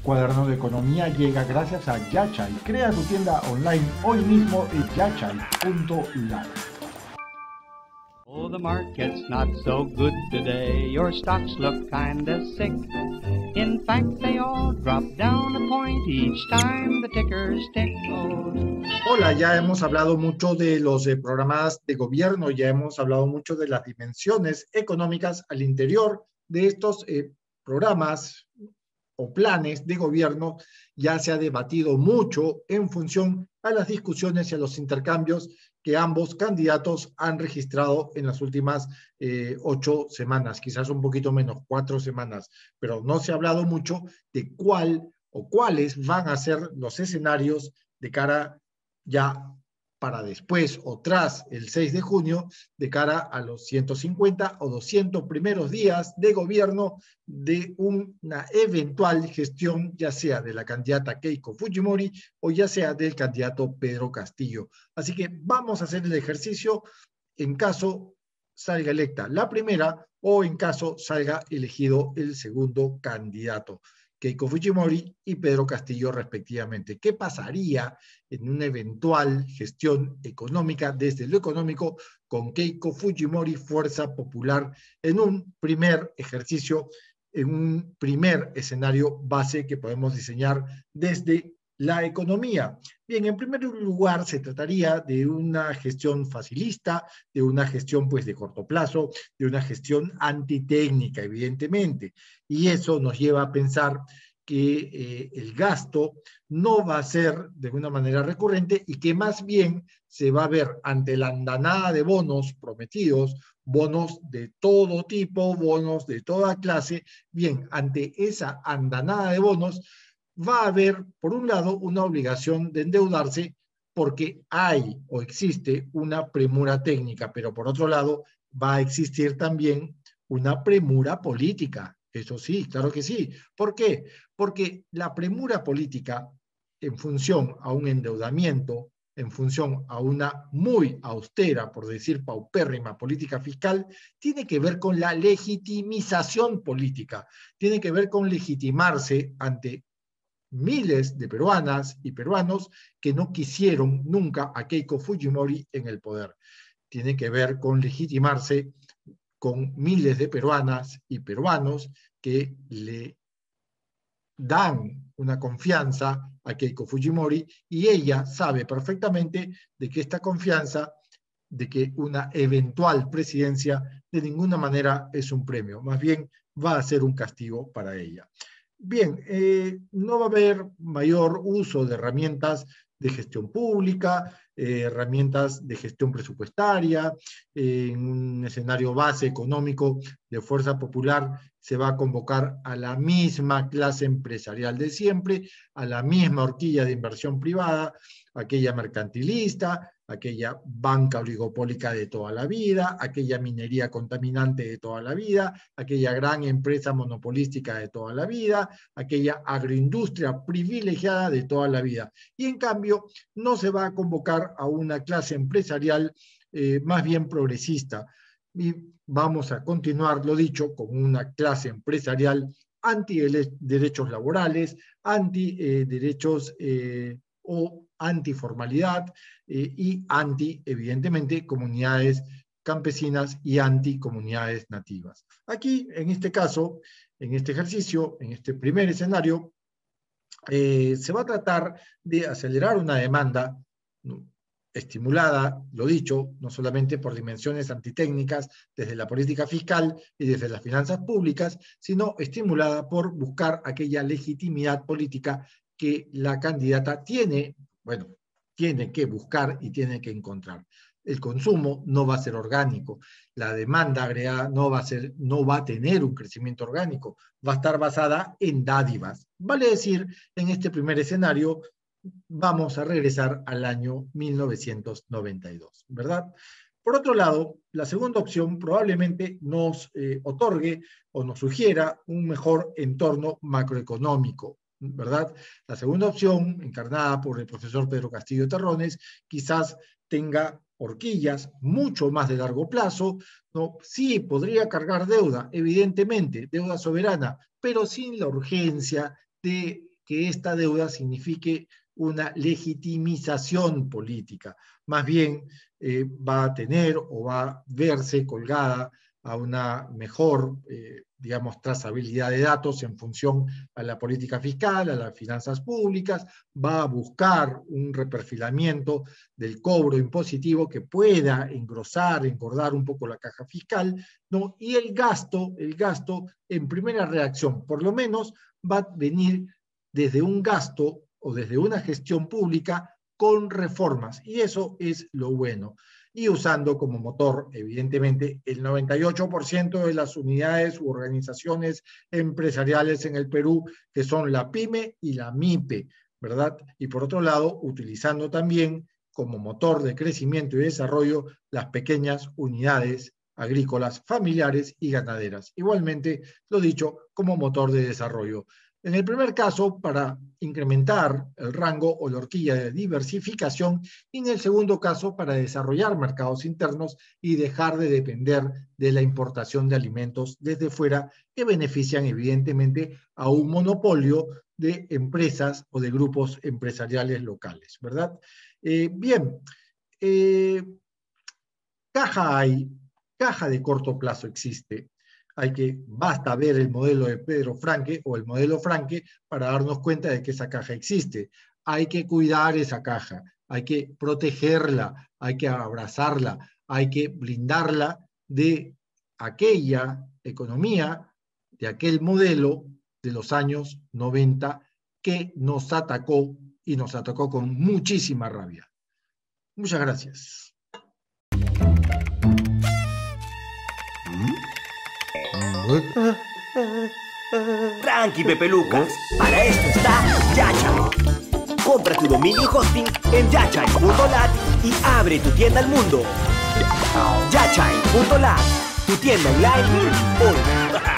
Cuaderno de Economía llega gracias a Yachai. Crea tu tienda online hoy mismo en yachai.live. Oh, the market's not so good today. Your stocks look kinda sick. In fact, they all drop down a point each time the tickers tick. Hola, ya hemos hablado mucho de los programas de gobierno, ya hemos hablado mucho de las dimensiones económicas al interior de estos programas o planes de gobierno. Ya se ha debatido mucho en función a las discusiones y a los intercambios que ambos candidatos han registrado en las últimas 8 semanas, quizás un poquito menos, 4 semanas, pero no se ha hablado mucho de cuál o cuáles van a ser los escenarios de cara ya para después o tras el 6 de junio, de cara a los 150 o 200 primeros días de gobierno de una eventual gestión, ya sea de la candidata Keiko Fujimori o ya sea del candidato Pedro Castillo. Así que vamos a hacer el ejercicio en caso salga electa la primera o en caso salga elegido el segundo candidato, Keiko Fujimori y Pedro Castillo respectivamente. ¿Qué pasaría en una eventual gestión económica desde lo económico con Keiko Fujimori, Fuerza Popular, en un primer ejercicio, en un primer escenario base que podemos diseñar desde la economía? Bien, en primer lugar se trataría de una gestión facilista, de una gestión pues de corto plazo, de una gestión antitécnica, evidentemente, y eso nos lleva a pensar que el gasto no va a ser de una manera recurrente y que más bien se va a ver ante la andanada de bonos prometidos, bonos de todo tipo, bonos de toda clase. Bien, ante esa andanada de bonos va a haber, por un lado, una obligación de endeudarse porque hay o existe una premura técnica, pero por otro lado va a existir también una premura política. Eso sí, claro que sí. ¿Por qué? Porque la premura política, en función a un endeudamiento, en función a una muy austera, por decir paupérrima, política fiscal, tiene que ver con la legitimización política, tiene que ver con legitimarse ante miles de peruanas y peruanos que no quisieron nunca a Keiko Fujimori en el poder. Tiene que ver con legitimarse con miles de peruanas y peruanos que le dan una confianza a Keiko Fujimori y ella sabe perfectamente de que esta confianza, de que una eventual presidencia de ninguna manera es un premio, más bien va a ser un castigo para ella. Bien, no va a haber mayor uso de herramientas de gestión pública, herramientas de gestión presupuestaria. En un escenario base económico de Fuerza Popular se va a convocar a la misma clase empresarial de siempre, a la misma horquilla de inversión privada, aquella mercantilista, aquella banca oligopólica de toda la vida, aquella minería contaminante de toda la vida, aquella gran empresa monopolística de toda la vida, aquella agroindustria privilegiada de toda la vida. Y en cambio, no se va a convocar a una clase empresarial más bien progresista. Y vamos a continuar, lo dicho, con una clase empresarial anti-derechos laborales, anti-derechos o antiformalidad y anti, evidentemente, comunidades campesinas y anticomunidades nativas. Aquí, en este caso, en este ejercicio, en este primer escenario, se va a tratar de acelerar una demanda, ¿no?, estimulada, lo dicho, no solamente por dimensiones antitécnicas desde la política fiscal y desde las finanzas públicas, sino estimulada por buscar aquella legitimidad política que la candidata tiene, bueno, tiene que buscar y tiene que encontrar. El consumo no va a ser orgánico, la demanda agregada no va a tener un crecimiento orgánico, va a estar basada en dádivas. Vale decir, en este primer escenario, vamos a regresar al año 1992, ¿verdad? Por otro lado, la segunda opción probablemente nos otorgue o nos sugiera un mejor entorno macroeconómico, ¿verdad? La segunda opción, encarnada por el profesor Pedro Castillo Terrones, quizás tenga horquillas mucho más de largo plazo, ¿no? Sí, podría cargar deuda, evidentemente, deuda soberana, pero sin la urgencia de que esta deuda signifique una legitimización política. Más bien va a tener o va a verse colgada a una mejor, digamos, trazabilidad de datos en función a la política fiscal, a las finanzas públicas, va a buscar un reperfilamiento del cobro impositivo que pueda engrosar, engordar un poco la caja fiscal, ¿no? Y el gasto en primera reacción, por lo menos, va a venir desde un gasto o desde una gestión pública con reformas, y eso es lo bueno. Y usando como motor, evidentemente, el 98% de las unidades u organizaciones empresariales en el Perú, que son la PYME y la MIPE, ¿verdad? Y por otro lado, utilizando también como motor de crecimiento y desarrollo las pequeñas unidades agrícolas, familiares y ganaderas. Igualmente, lo dicho, como motor de desarrollo. En el primer caso, para incrementar el rango o la horquilla de diversificación, y en el segundo caso, para desarrollar mercados internos y dejar de depender de la importación de alimentos desde fuera, que benefician evidentemente a un monopolio de empresas o de grupos empresariales locales, ¿verdad? Bien, caja hay, caja de corto plazo existe. Basta ver el modelo de Pedro Franque o el modelo Franque para darnos cuenta de que esa caja existe. Hay que cuidar esa caja, hay que protegerla, hay que abrazarla, hay que blindarla de aquella economía, de aquel modelo de los años 90 que nos atacó y nos atacó con muchísima rabia. Muchas gracias. Tranqui, Pepe Lucas, para esto está Yachai. Compra tu dominio hosting en yachai.lat y abre tu tienda al mundo. Yachai.lat, tu tienda online hoy.